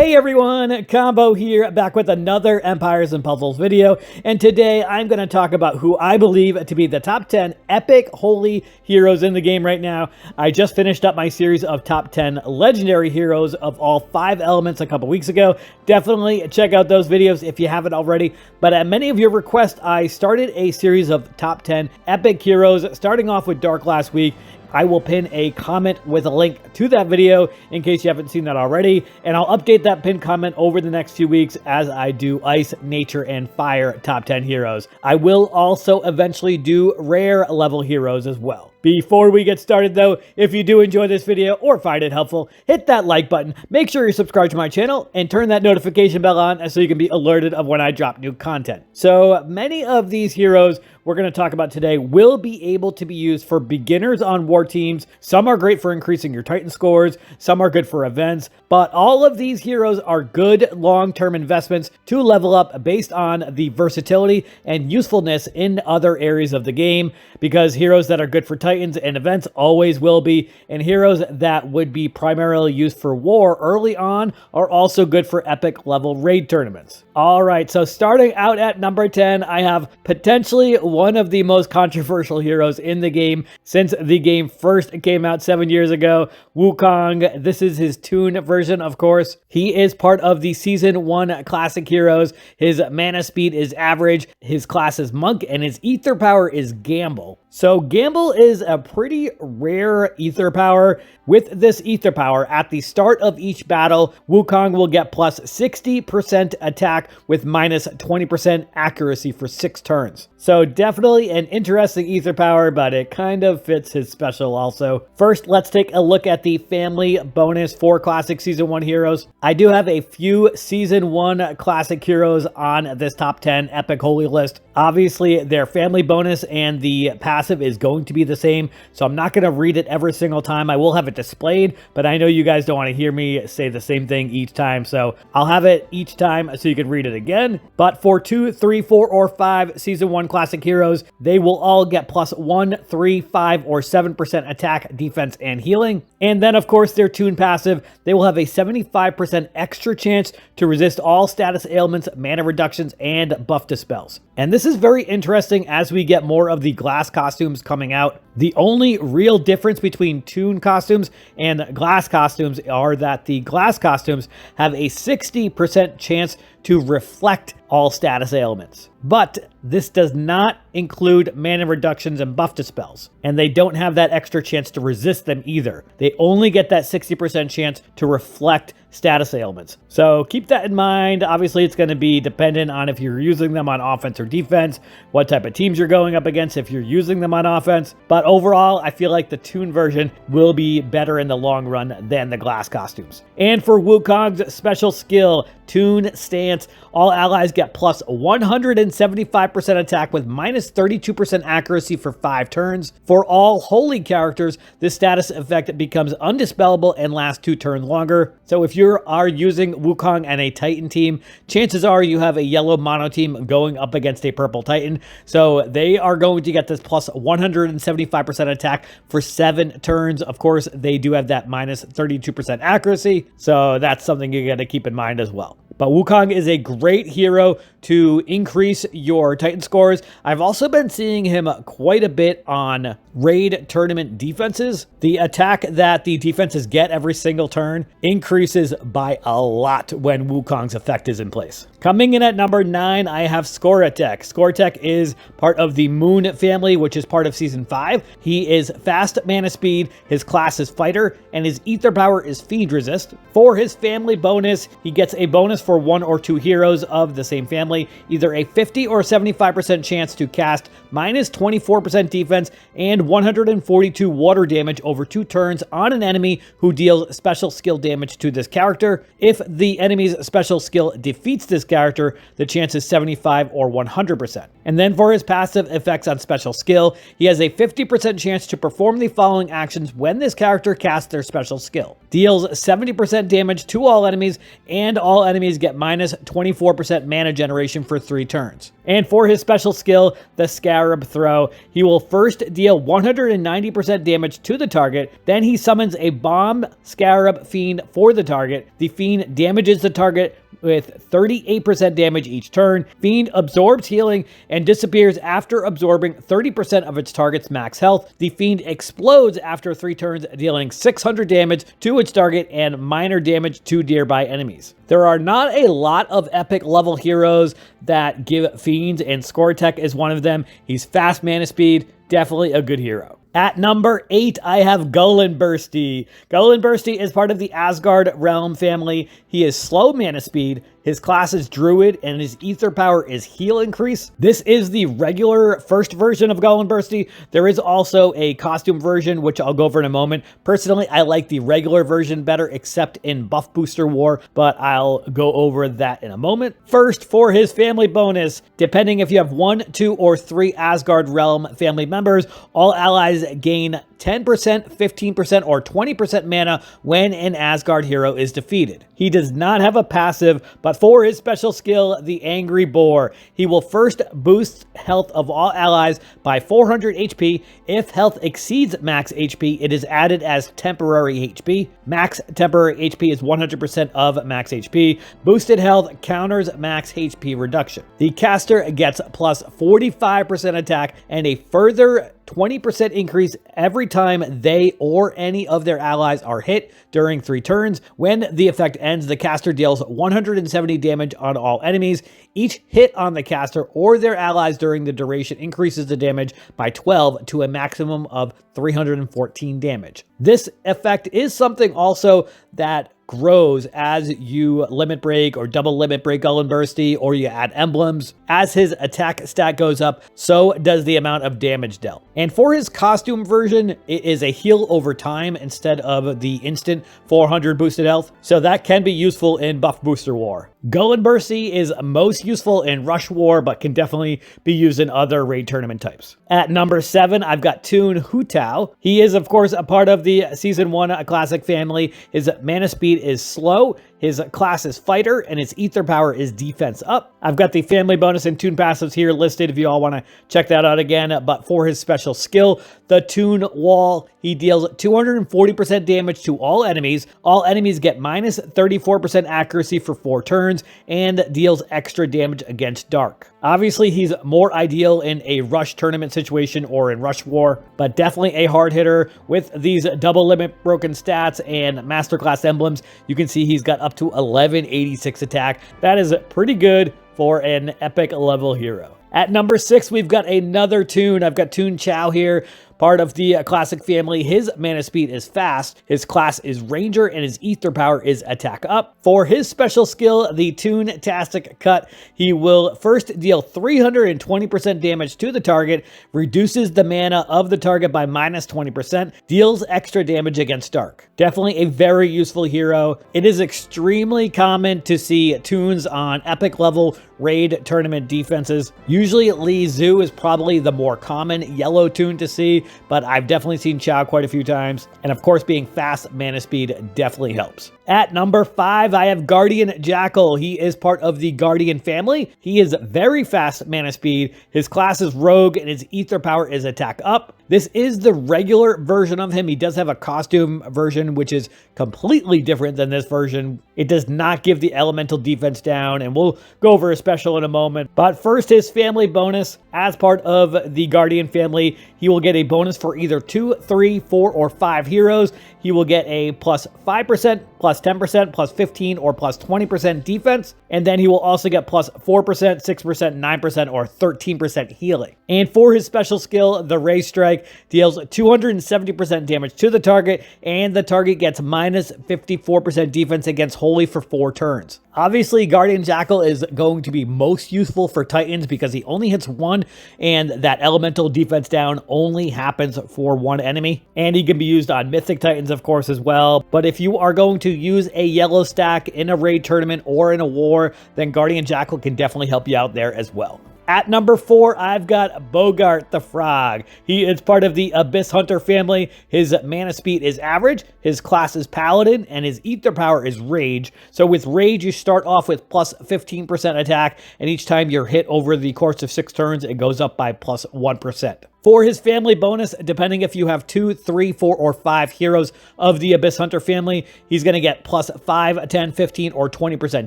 Hey everyone, Combo here, back with another Empires and Puzzles video, and today I'm going to talk about who I believe to be the top 10 epic holy heroes in the game right now. I just finished up my series of top 10 legendary heroes of all 5 elements a couple weeks ago. Definitely check out those videos if you haven't already, but at many of your requests, I started a series of top 10 epic heroes, starting off with Dark last week. I will pin a comment with a link to that video in case you haven't seen that already, and I'll update that pinned comment over the next few weeks as I do Ice, Nature, and Fire top 10 heroes. I will also eventually do rare level heroes as well. Before we get started though, if you do enjoy this video or find it helpful, hit that like button, make sure you're subscribed to my channel, and turn that notification bell on so you can be alerted of when I drop new content. So many of these heroes we're going to talk about today will be able to be used for beginners on war teams. Some are great for increasing your Titan scores, some are good for events, but all of these heroes are good long-term investments to level up based on the versatility and usefulness in other areas of the game, because heroes that are good for Titans and events always will be, and heroes that would be primarily used for war early on are also good for epic level raid tournaments. All right, so starting out at number 10, I have potentially one of the most controversial heroes in the game since the game first came out 7 years ago, Wukong. This is his Toune version, of course. He is part of the Season 1 Classic Heroes. His mana speed is average, his class is Monk, and his ether power is Gamble. So Gamble is a pretty rare ether power. With this ether power, at the start of each battle, Wukong will get plus 60% attack with minus 20% accuracy for 6 turns. So definitely an interesting ether power, but it kind of fits his special also. First, let's take a look at the family bonus for Classic Season 1 heroes. I do have a few Season 1 Classic heroes on this top 10 epic holy list. Obviously, their family bonus and the passive is going to be the same, so I'm not going to read it every single time. I will have it displayed, but I know you guys don't want to hear me say the same thing each time, so I'll have it each time so you can read it again. But for 2, 3, 4, or 5 Season 1 Classic heroes, they will all get plus 1, 3, 5, or 7% attack, defense, and healing. And then, of course, their Toune passive, they will have a 75% extra chance to resist all status ailments, mana reductions, and buff dispels. And this is very interesting as we get more of the glass costumes coming out. The only real difference between Toune costumes and glass costumes are that the glass costumes have a 60% chance to reflect all status ailments. But this does not include mana reductions and buff dispels, and they don't have that extra chance to resist them either. They only get that 60% chance to reflect status ailments. So keep that in mind. Obviously, it's going to be dependent on if you're using them on offense or defense, what type of teams you're going up against if you're using them on offense. But overall, I feel like the Toune version will be better in the long run than the glass costumes. And for Wukong's special skill, Toune Stance, all allies get plus 175% attack with minus 32% accuracy for 5 turns. For all holy characters, this status effect becomes undispellable and lasts 2 turns longer. So if you are using Wukong and a Titan team, chances are you have a yellow mono team going up against a purple Titan. So they are going to get this plus 175% attack for 7 turns. Of course, they do have that minus 32% accuracy. So that's something you got to keep in mind as well. But Wukong is a great hero to increase your Titan scores. I've also been seeing him quite a bit on raid tournament defenses. The attack that the defenses get every single turn increases by a lot when Wukong's effect is in place. Coming in at number 9, I have Scorch. Scorch is part of the Moon family, which is part of Season 5. He is fast mana speed, his class is fighter, and his ether power is feed resist. For his family bonus, he gets a bonus for 1 or 2 heroes of the same family, either a 50 or 75% chance to cast minus 24% defense and 142 water damage over 2 turns on an enemy who deals special skill damage to this character. If the enemy's special skill defeats this character, the chance is 75 or 100%. And then for his passive effects on special skill, he has a 50% chance to perform the following actions when this character casts their special skill. Deals 70% damage to all enemies, and all enemies get minus 24% mana generation duration for 3 turns. And for his special skill, the Scarab Throw, he will first deal 190% damage to the target, then he summons a Bomb Scarab Fiend for the target. The Fiend damages the target with 38% damage each turn. Fiend absorbs healing and disappears after absorbing 30% of its target's max health. The Fiend explodes after 3 turns, dealing 600 damage to its target and minor damage to nearby enemies. There are not a lot of epic level heroes that give Fiends, and Scorch is one of them. He's fast mana speed, definitely a good hero. At number 8, I have Goen Bursty. Goen Bursty is part of the Asgard Realm family. He is slow mana speed. His class is Druid, and his ether power is heal increase. This is the regular first version of Goen Bursty. There is also a costume version, which I'll go over in a moment. Personally, I like the regular version better, except in Buff Booster War, but I'll go over that in a moment. First, for his family bonus, depending if you have 1, 2, or 3 Asgard Realm family members, all allies gain 10%, 15%, or 20% mana when an Asgard hero is defeated. He does not have a passive, but for his special skill, the Angry Boar, he will first boost health of all allies by 400 HP. If health exceeds max HP, it is added as temporary HP. Max temporary HP is 100% of max HP. Boosted health counters max HP reduction. The caster gets plus 45% attack and a further 20% increase every time they or any of their allies are hit during 3 turns. When the effect ends, the caster deals 170 damage on all enemies. Each hit on the caster or their allies during the duration increases the damage by 12 to a maximum of 314 damage. This effect is something also that grows as you limit break or double limit break Goen Bursty, or you add emblems. As his attack stat goes up, so does the amount of damage dealt. And for his costume version, it is a heal over time instead of the instant 400 boosted health, so that can be useful in Buff Booster War. Goen Bursty is most useful in Rush War, but can definitely be used in other raid tournament types. At number 7, I've got Toune Chow. He is, of course, a part of the Season 1 Classic family. His mana speed is slow, his class is fighter, and his ether power is defense up. I've got the family bonus and Toune passives here listed if you all want to check that out again. But for his special skill, the Toune Wall, he deals 240% damage to all enemies. All enemies get minus 34% accuracy for 4 turns and deals extra damage against dark. Obviously, he's more ideal in a rush tournament situation or in Rush War, but definitely a hard hitter. With these double limit broken stats and masterclass emblems, you can see he's got up to 1186 attack. That is pretty good for an epic level hero. At number 6, we've got another Toune. I've got Toune Chow here, part of the classic family. His mana speed is fast, his class is ranger, and his ether power is attack up. For his special skill, the Toon-tastic Cut, he will first deal 320% damage to the target, reduces the mana of the target by minus 20%, deals extra damage against dark. Definitely a very useful hero. It is extremely common to see Tounes on epic level raid tournament defenses. Usually Li Zhu is probably the more common yellow Toune to see, but I've definitely seen Chow quite a few times. And of course, being fast mana speed definitely helps. At number 5, I have Guardian Jackal. He is part of the Guardian family. He is very fast mana speed. His class is rogue and his ether power is attack up. This is the regular version of him. He does have a costume version, which is completely different than this version. It does not give the elemental defense down, and we'll go over a special in a moment. But first, his family bonus. As part of the Guardian family, he will get a bonus for either 2, 3, 4, or 5 heroes. He will get a plus 5%, plus 10%, plus 15, or plus 20% defense. And then he will also get plus 4%, 6%, 9%, or 13% healing. And for his special skill, the Ray Strike deals 270% damage to the target, and the target gets minus 54% defense against Holy for 4 turns. Obviously, Guardian Jackal is going to be most useful for Titans because he only hits 1, and that elemental defense down only happens for 1 enemy. And he can be used on Mythic Titans, of course, as well. But if you are going to use a yellow stack in a raid tournament or in a war, then Guardian Jackal can definitely help you out there as well. At number 4, I've got Bogart the Frog. He is part of the Abyss Hunter family. His mana speed is average, his class is Paladin, and his ether power is Rage. So with Rage, you start off with plus 15% attack, and each time you're hit over the course of 6 turns, it goes up by plus 1%. For his family bonus, depending if you have 2, 3, 4, or 5 heroes of the Abyss Hunter family, he's going to get plus 5, 10, 15, or 20%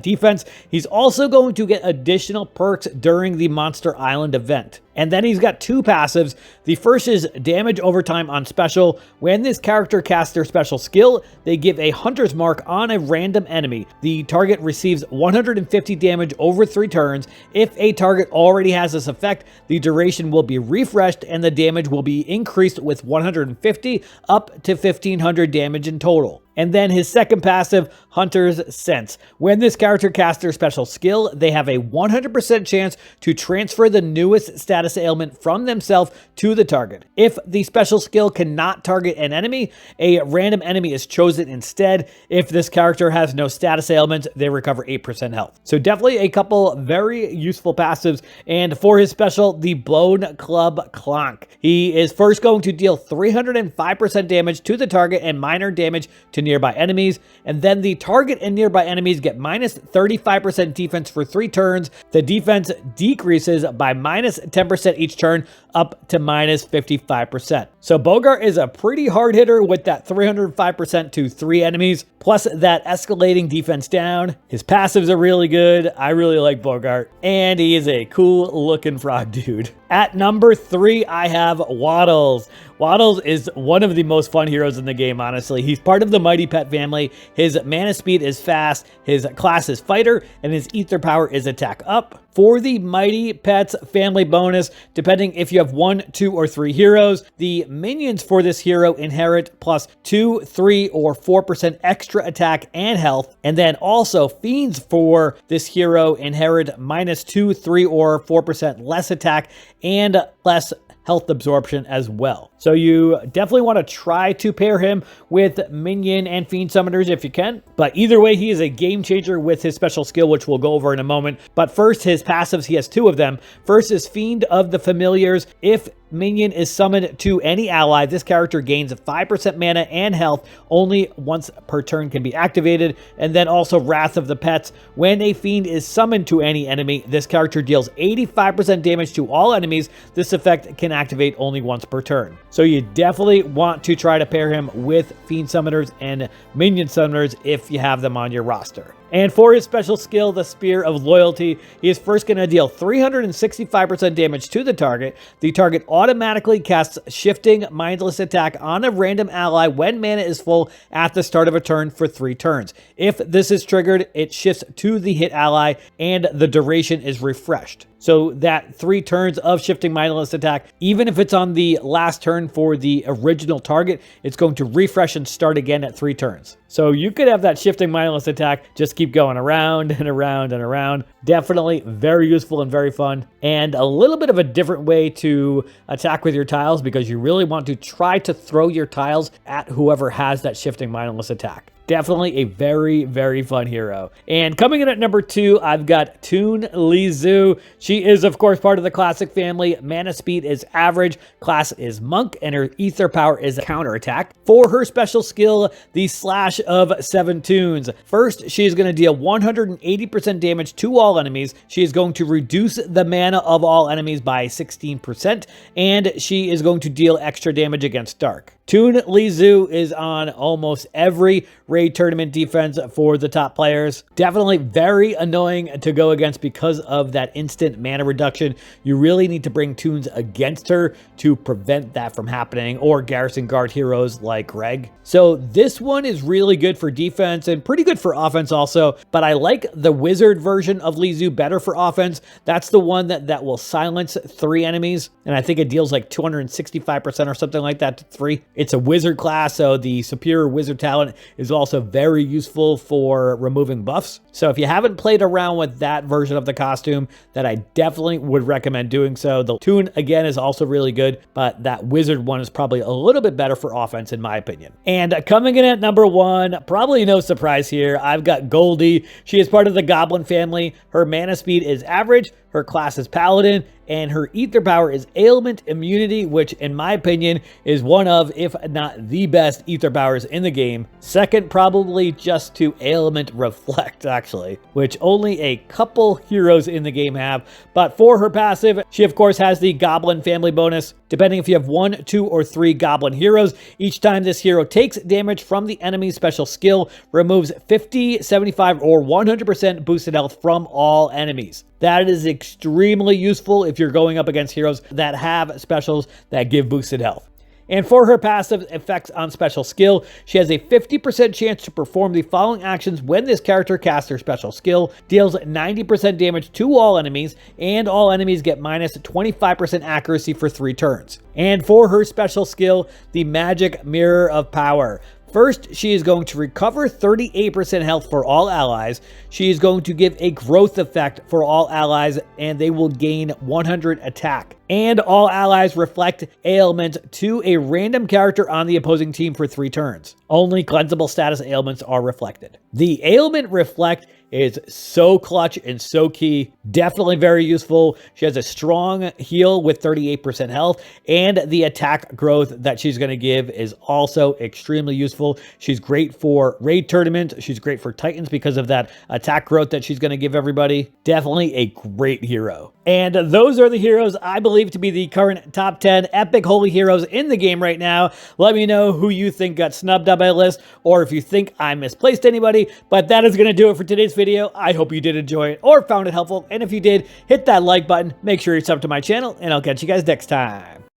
defense. He's also going to get additional perks during the Monster Island event. And then he's got 2 passives. The first is damage over time on special. When this character casts their special skill, they give a hunter's mark on a random enemy. The target receives 150 damage over 3 turns. If a target already has this effect, the duration will be refreshed and the damage will be increased with 150 up to 1500 damage in total. And then his second passive, Hunter's Sense. When this character casts their special skill, they have a 100% chance to transfer the newest status ailment from themselves to the target. If the special skill cannot target an enemy, a random enemy is chosen instead. If this character has no status ailments, they recover 8% health. So definitely a couple very useful passives. And for his special, the Blown Club Clonk. He is first going to deal 305% damage to the target and minor damage to nearby enemies, and then the target and nearby enemies get minus 35% defense for 3 turns. The defense decreases by minus 10% each turn up to minus 55%. So Bogart is a pretty hard hitter with that 305% to 3 enemies, plus that escalating defense down. His passives are really good. I really like Bogart, and he is a cool looking frog dude. At number 3, I have Waddles. Waddles is one of the most fun heroes in the game, honestly. He's part of the Mighty Pet family. His mana speed is fast, his class is Fighter, and his ether power is Attack Up. For the Mighty Pets family bonus, depending if you have 1, 2, or 3 heroes, the minions for this hero inherit plus 2, 3, or 4% extra attack and health. And then also fiends for this hero inherit minus 2, 3, or 4% less attack and less health absorption as well. So you definitely want to try to pair him with minion and fiend summoners if you can. But either way, he is a game changer with his special skill, which we'll go over in a moment. But first, his passives, he has 2 of them. First is Fiend of the Familiars. If minion is summoned to any ally, this character gains 5% mana and health. Only once per turn can be activated. And then also Wrath of the Pets. When a fiend is summoned to any enemy, this character deals 85% damage to all enemies. This effect can activate only once per turn. So you definitely want to try to pair him with fiend summoners and minion summoners if you have them on your roster. And for his special skill, the Spear of Loyalty, he is first going to deal 365% damage to the target. The target automatically casts Shifting Mindless Attack on a random ally when mana is full at the start of a turn for 3 turns. If this is triggered, it shifts to the hit ally and the duration is refreshed. So that 3 turns of Shifting Mindless Attack, even if it's on the last turn for the original target, it's going to refresh and start again at 3 turns. So you could have that Shifting Mindless Attack just keep going around and around and around. Definitely very useful and very fun. And a little bit of a different way to attack with your tiles, because you really want to try to throw your tiles at whoever has that Shifting Mindless Attack. Definitely a very, very fun hero. And coming in at number 2, I've got Toune Chow. She is, of course, part of the classic family. Mana speed is average, class is Monk, and her ether power is counterattack. For her special skill, the Slash of 7 Tunes. First, she is going to deal 180% damage to all enemies. She is going to reduce the mana of all enemies by 16%, and she is going to deal extra damage against Dark. Toune Chow is on almost every raid tournament defense for the top players. Definitely very annoying to go against because of that instant mana reduction. You really need to bring tunes against her to prevent that from happening, or garrison guard heroes like Greg. So this one is really good for defense and pretty good for offense also, but I like the wizard version of Chow better for offense. That's the one that will silence 3 enemies, and I think it deals like 265% or something like that to 3. It's a wizard class, so the superior wizard talent is also also very useful for removing buffs. So if you haven't played around with that version of the costume, then I definitely would recommend doing so. The Toune, again, is also really good, but that wizard one is probably a little bit better for offense in my opinion. And coming in at number 1, probably no surprise here, I've got Goldie. She is part of the Goblin family. Her mana speed is average, her class is Paladin, and her ether power is Ailment Immunity, which in my opinion is one of, if not the best ether powers in the game. Second probably just to Ailment Reflect actually, which only a couple heroes in the game have. But for her passive, she of course has the Goblin family bonus. Depending if you have 1, 2, or 3 Goblin heroes, each time this hero takes damage from the enemy's special skill, removes 50, 75, or 100% boosted health from all enemies. That is extremely useful if you're going up against heroes that have specials that give boosted health. And for her passive effects on special skill, she has a 50% chance to perform the following actions when this character casts her special skill, deals 90% damage to all enemies, and all enemies get minus 25% accuracy for 3 turns. And for her special skill, the Magic Mirror of Power. First, she is going to recover 38% health for all allies. She is going to give a growth effect for all allies, and they will gain 100 attack. And all allies reflect ailment to a random character on the opposing team for 3 turns. Only cleansable status ailments are reflected. The ailment reflect is so clutch and so key. Definitely very useful. She has a strong heal with 38% health, and the attack growth that she's going to give is also extremely useful. She's great for raid tournament. She's great for Titans because of that attack growth that she's going to give everybody. Definitely a great hero. And those are the heroes I believe to be the current top 10 epic holy heroes in the game right now. Let me know who you think got snubbed on my list, or if you think I misplaced anybody. But that is going to do it for today's video. I hope you did enjoy it or found it helpful. And if you did, hit that like button. Make sure you sub to my channel, and I'll catch you guys next time.